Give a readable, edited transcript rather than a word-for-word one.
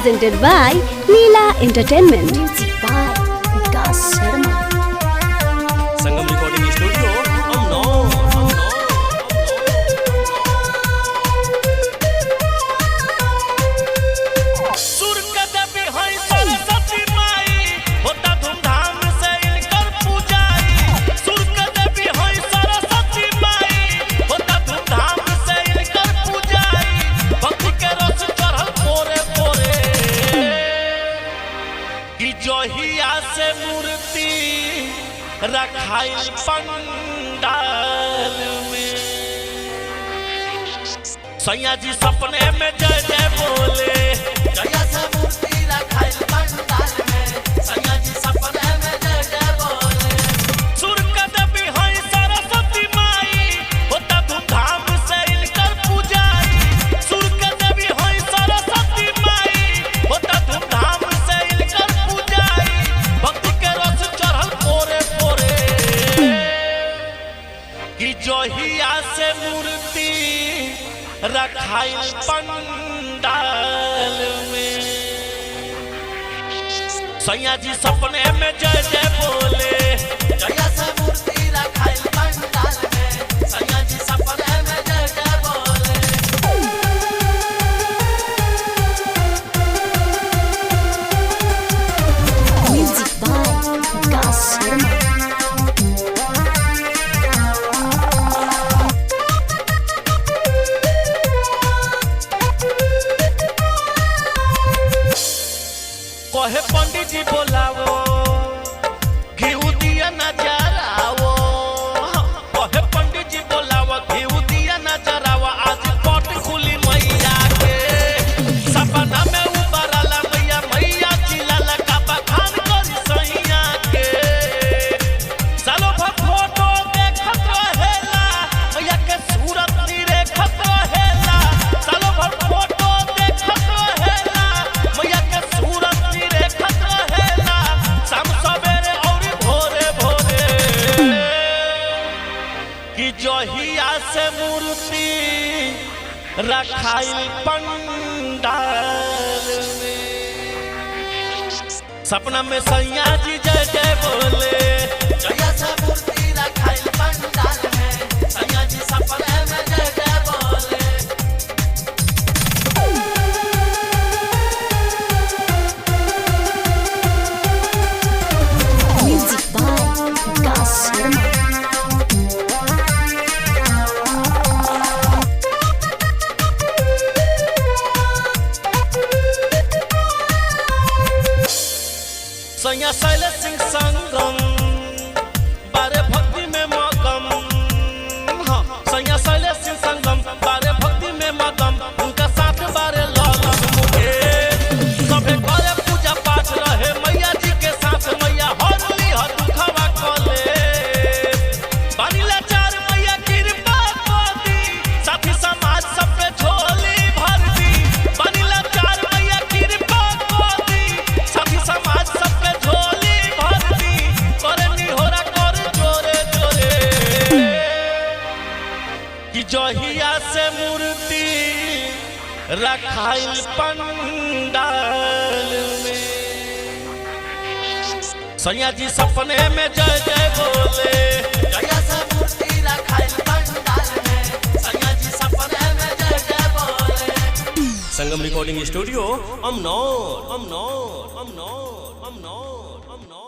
presented by Leela Entertainment. Music by Vikas Sharma. Sangam recording studio जोहिया से मूर्ति रखाइल पंडाल में सैया जी सपने में जय जय बोले। जोहिया से मूर्ति रखाइल पंडाल में सैया जी सपने में जय जय बोले। सुर का देवी है सरस्वती माई होता धूमधाम से इनकर पूजाई। सुर का देवी है सरस्वती माई होता धूमधाम से इनकर जोहिया से मूर्ति रखाइल पंडाल में सैया जी सपने में जय जय बोले। जोहिया से मूर्ति रखाइल पंडाल में सैया जी सपने में जय जय बोले। Music by Vikas Sharma. कहे पंडित जी बोलावो घीऊ दिया नजरावो। कहे पंडित जी बोलावो घीऊ दिया नजरावो। आज पट खुली मैया के सपना में उबरला मैया मैया चिल्लाला काबा खान करी सैया के। सालो भर फोटो देखत रहेला मैया के सूरत निरेखत रहेला। सालो भर फोटो देखत रहेला मैया के सूरत जोहिया से मूर्ति रखाइल पंडाल में सपना में सैया जी जय जय बोले। जोहिया से मूर्ति रखाइल पंडाल में सैया जी सपने में जय जय बोले। Music by Vikas Sharma. सैया शैलेश सिंह संगम बारे भक्ति में मगम। हाँ सैया शैलेश सिंह संगम बारे भक्ति में मगम। उनका साथ बारे ललन मुकेश सभे करे पूजा पाठ रहे मैया जी के साथ। मैया हरली हर दुखवा कले बानीला चार मैया कृपा कर दी। साथी समाज सब पे झोली भर दी। बानीला चार मैया कृपा कर दी। साथी समाज सब जोहिया से मूर्ति रखाइल पंडाल में सैया जी सपने में जय जय बोले। जोहिया से मूर्ति रखाइल पंडाल में सैया जी सपने में जय जय बोले। संगम रिकॉर्डिंग स्टूडियो अमनौर।